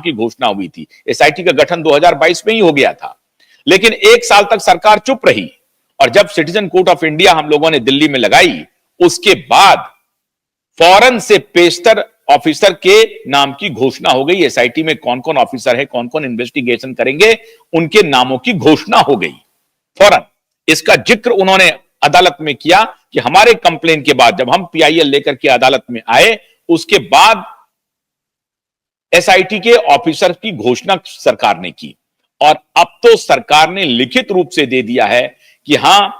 की घोषणा हुई थी। एसआईटी का गठन 2022 में ही हो गया था, लेकिन 1 साल तक सरकार चुप रही और जब सिटीजन कोर्ट ऑफ इंडिया हम लोगों ने दिल्ली में लगाई, उसके बाद फौरन से पेशतर ऑफिसर के नाम की घोषणा हो गई। एसआईटी में कौन कौन ऑफिसर है, कौन कौन इन्वेस्टिगेशन करेंगे, उनके नामों की घोषणा हो गई फौरन। इसका जिक्र उन्होंने अदालत में किया कि हमारे कंप्लेन के बाद जब हम पीआईएल लेकर के अदालत में आए, उसके बाद एसआईटी के ऑफिसर की घोषणा सरकार ने की और अब तो सरकार ने लिखित रूप से दे दिया है कि हां,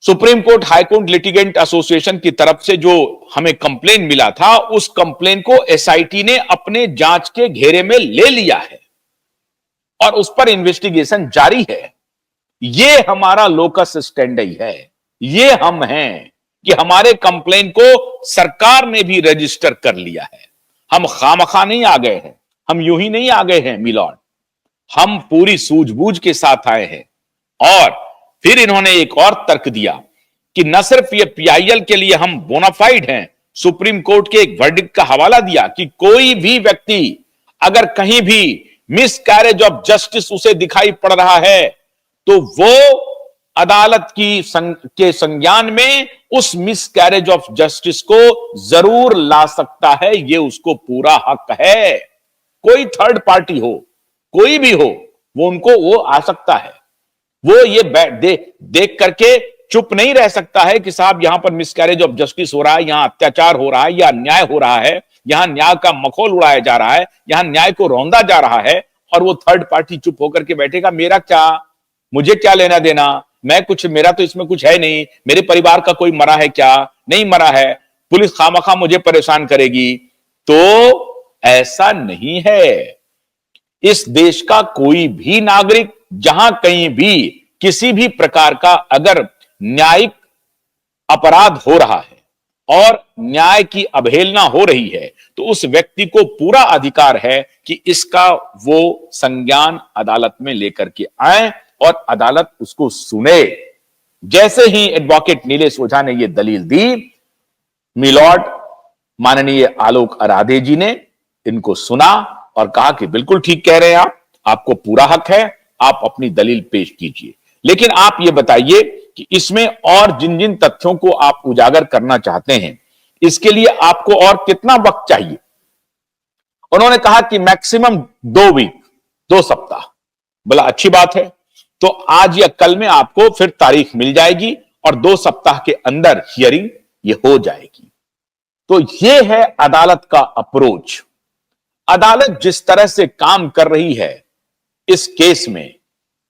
supreme court high court litigant association की तरफ से जो हमें कंप्लेन मिला था, उस कंप्लेन को एसआईटी ने अपने जांच के घेरे में ले लिया है और उस पर इन्वेस्टिगेशन जारी है। ये हमारा लोकस स्टैंडी है, ये हम हैं कि हमारे कंप्लेन को सरकार ने भी रजिस्टर कर लिया है। हम खामखा नहीं आ गए हैं, हम यूं ही नहीं आ गए हैं मिलॉर्ड, हम पूरी सूझबूझ के साथ आए हैं। और फिर इन्होंने एक और तर्क दिया कि न सिर्फ ये पीआईएल के लिए हम बोनाफाइड हैं, सुप्रीम कोर्ट के एक वर्डिक्ट का हवाला दिया कि कोई भी व्यक्ति अगर कहीं भी मिसकैरेज ऑफ जस्टिस उसे दिखाई पड़ रहा है तो वो अदालत के संज्ञान में उस मिसकैरेज ऑफ जस्टिस को जरूर ला सकता है, ये उसको पूरा हक है। कोई थर्ड पार्टी हो, कोई भी हो, वो आ सकता है। वो ये देख करके चुप नहीं रह सकता है कि साहब यहां पर मिसकैरेज ऑफ जस्टिस हो रहा है, यहां अत्याचार हो रहा है या अन्याय हो रहा है, यहां न्याय का मखौल उड़ाया जा रहा है, यहां न्याय को रौंदा जा रहा है और वो थर्ड पार्टी चुप होकर के बैठेगा। मेरा क्या, मुझे क्या लेना देना, मैं कुछ, मेरा तो इसमें कुछ है नहीं, मेरे परिवार का कोई मरा है क्या, नहीं मरा है, पुलिस खामखा मुझे परेशान करेगी। तो ऐसा नहीं है। इस देश का कोई भी नागरिक जहां कहीं भी किसी भी प्रकार का अगर न्यायिक अपराध हो रहा है और न्याय की अवहेलना हो रही है तो उस व्यक्ति को पूरा अधिकार है कि इसका वो संज्ञान अदालत में लेकर के आए और अदालत उसको सुने। जैसे ही एडवोकेट नीलेश ओझा ने यह दलील दी, मिलॉर्ड माननीय आलोक आराधे जी ने इनको सुना और कहा कि बिल्कुल ठीक कह रहे हैं आप, आपको पूरा हक है, आप अपनी दलील पेश कीजिए। लेकिन आप ये बताइए कि इसमें और जिन जिन तथ्यों को आप उजागर करना चाहते हैं, इसके लिए आपको और कितना वक्त चाहिए? उन्होंने कहा कि मैक्सिमम 2 वीक, 2 सप्ताह। बोला अच्छी बात है, तो आज या कल में आपको फिर तारीख मिल जाएगी और 2 सप्ताह के अंदर हियरिंग ये हो जाएगी। तो ये है अदालत का अप्रोच। अदालत जिस तरह से काम कर रही है इस केस में,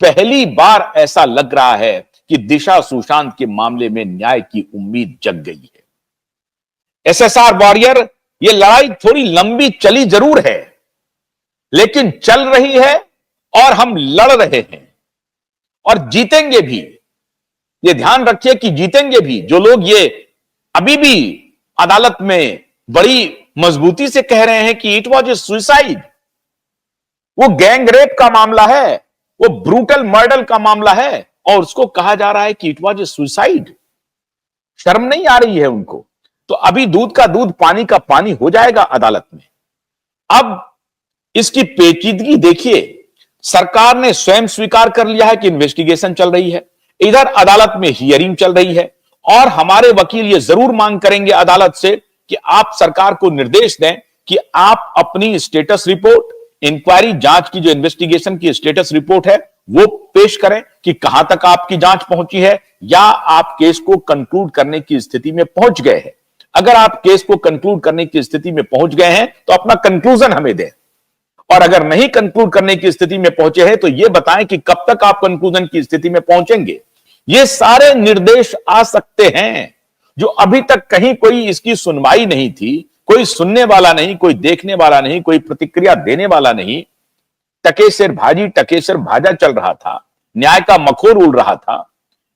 पहली बार ऐसा लग रहा है कि दिशा सुशांत के मामले में न्याय की उम्मीद जग गई है। एसएसआर वॉरियर, ये लड़ाई थोड़ी लंबी चली जरूर है, लेकिन चल रही है और हम लड़ रहे हैं और जीतेंगे भी। ये ध्यान रखिए कि जीतेंगे भी। जो लोग ये अभी भी अदालत में बड़ी मजबूती से कह रहे हैं कि इट वॉज ए सुसाइड, वो गैंग रेप का मामला है, वो ब्रूटल मर्डर का मामला है और उसको कहा जा रहा है कि इट वॉज ए सुसाइड। शर्म नहीं आ रही है उनको? तो अभी दूध का दूध पानी का पानी हो जाएगा अदालत में। अब इसकी पेचीदगी देखिए, सरकार ने स्वयं स्वीकार कर लिया है कि इन्वेस्टिगेशन चल रही है, इधर अदालत में हियरिंग चल रही है और हमारे वकील ये जरूर मांग करेंगे अदालत से कि आप सरकार को निर्देश दें कि आप अपनी स्टेटस रिपोर्ट, इंक्वायरी जांच की जो इन्वेस्टिगेशन की स्टेटस रिपोर्ट है वो पेश करें कि कहां तक आपकी जांच पहुंची है या आप केस को कंक्लूड करने की स्थिति में पहुंच गए हैं। अगर आप केस को कंक्लूड करने की स्थिति में पहुंच गए हैं तो अपना कंक्लूजन हमें दें, और अगर नहीं कंक्लूड करने की स्थिति में पहुंचे हैं तो यह बताएं कि कब तक आप कंक्लूजन की स्थिति में पहुंचेंगे। ये सारे निर्देश आ सकते हैं जो अभी तक कहीं कोई इसकी सुनवाई नहीं थी, कोई सुनने वाला नहीं, कोई देखने वाला नहीं, कोई प्रतिक्रिया देने वाला नहीं। टकेसर भाजी टकेसर भाजा चल रहा था, न्याय का मखौल उड़ रहा था,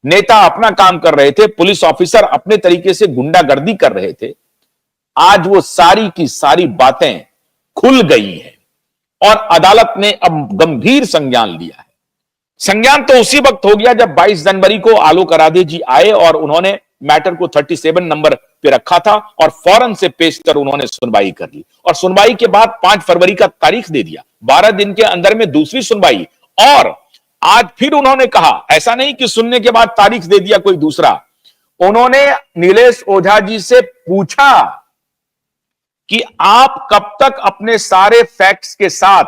नेता अपना काम कर रहे थे, पुलिस ऑफिसर अपने तरीके से गुंडागर्दी कर रहे थे। आज वो सारी की सारी बातें खुल गई हैं और अदालत ने अब गंभीर संज्ञान लिया है। संज्ञान तो उसी वक्त हो गया जब 22 जनवरी को आलोक आराधे जी आए और उन्होंने मैटर को 37 नंबर पे रखा था और फौरन से पेश कर उन्होंने सुनवाई कर ली और सुनवाई के बाद 5 फरवरी का तारीख दे दिया, 12 दिन के अंदर में दूसरी सुनवाई। और आज फिर उन्होंने कहा, ऐसा नहीं कि सुनने के बाद तारीख दे दिया कोई दूसरा, उन्होंने नीलेश ओझा जी से पूछा कि आप कब तक अपने सारे फैक्ट्स के साथ,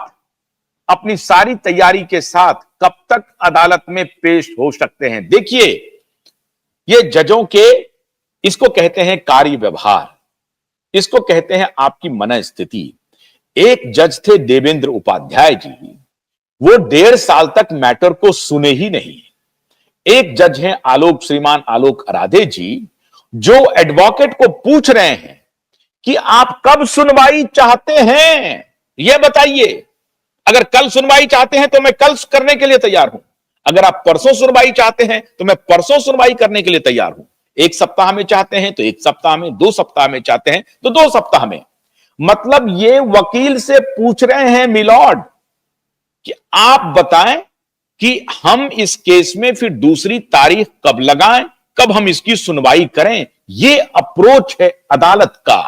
अपनी सारी तैयारी के साथ कब तक अदालत में पेश हो सकते हैं। देखिए, ये जजों के, इसको कहते हैं कार्य व्यवहार, इसको कहते हैं आपकी मनस्थिति। एक जज थे देवेंद्र उपाध्याय जी, वो 1.5 साल तक मैटर को सुने ही नहीं। एक जज हैं श्रीमान आलोक आराधे जी, जो एडवोकेट को पूछ रहे हैं कि आप कब सुनवाई चाहते हैं, यह बताइए। अगर कल सुनवाई चाहते हैं तो मैं कल करने के लिए तैयार हूं, अगर आप परसों सुनवाई चाहते हैं तो मैं परसों सुनवाई करने के लिए तैयार हूं। 1 सप्ताह में चाहते हैं तो 1 सप्ताह में, 2 सप्ताह में चाहते हैं तो 2 सप्ताह में। मतलब ये वकील से पूछ रहे हैं मिलॉर्ड कि आप बताएं कि हम इस केस में फिर दूसरी तारीख कब लगाएं, कब हम इसकी सुनवाई करें। ये अप्रोच है अदालत का।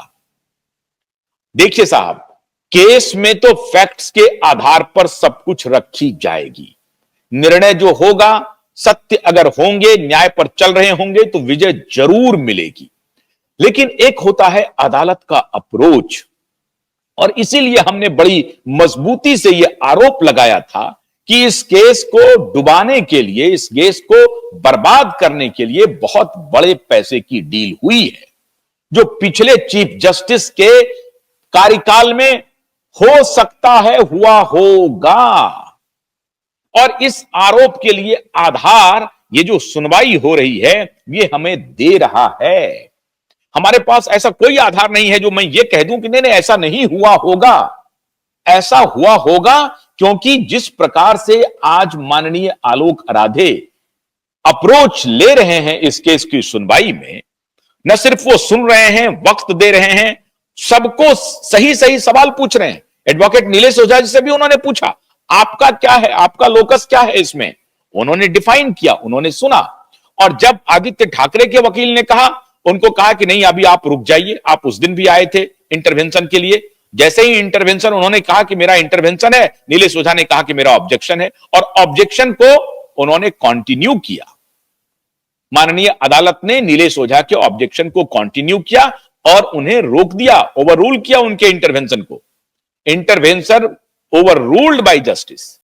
देखिए साहब, केस में तो फैक्ट्स के आधार पर सब कुछ रखी जाएगी, निर्णय जो होगा, सत्य अगर होंगे, न्याय पर चल रहे होंगे तो विजय जरूर मिलेगी। लेकिन एक होता है अदालत का अप्रोच, और इसीलिए हमने बड़ी मजबूती से यह आरोप लगाया था कि इस केस को डुबाने के लिए, इस केस को बर्बाद करने के लिए बहुत बड़े पैसे की डील हुई है, जो पिछले चीफ जस्टिस के कार्यकाल में हो सकता है हुआ होगा। और इस आरोप के लिए आधार ये जो सुनवाई हो रही है ये हमें दे रहा है। हमारे पास ऐसा कोई आधार नहीं है जो मैं ये कह दूं कि नहीं नहीं ऐसा नहीं हुआ होगा। ऐसा हुआ होगा क्योंकि जिस प्रकार से आज माननीय आलोक आराधे अप्रोच ले रहे हैं इस केस की सुनवाई में, न सिर्फ वो सुन रहे हैं, वक्त दे रहे हैं, सबको सही सही सवाल पूछ रहे हैं। एडवोकेट नीलेश ओझा जी से भी उन्होंने पूछा, आपका क्या है, आपका लोकस क्या है इसमें, उन्होंने डिफाइन किया, उन्होंने सुना। और जब आदित्य ठाकरे के वकील ने कहा, उनको कहा कि नहीं अभी आप रुक जाइए, आप उस दिन भी आए थे इंटरवेंशन के लिए। जैसे ही इंटरवेंशन, उन्होंने कहा कि मेरा इंटरवेंशन है, नीलेश ओझा ने कहा कि मेरा ऑब्जेक्शन है, और ऑब्जेक्शन को उन्होंने कंटिन्यू किया। माननीय अदालत ने नीलेश ओझा के ऑब्जेक्शन को कंटिन्यू किया और उन्हें रोक दिया, ओवररूल किया उनके इंटरवेंशन को। Intervention overruled bye justice.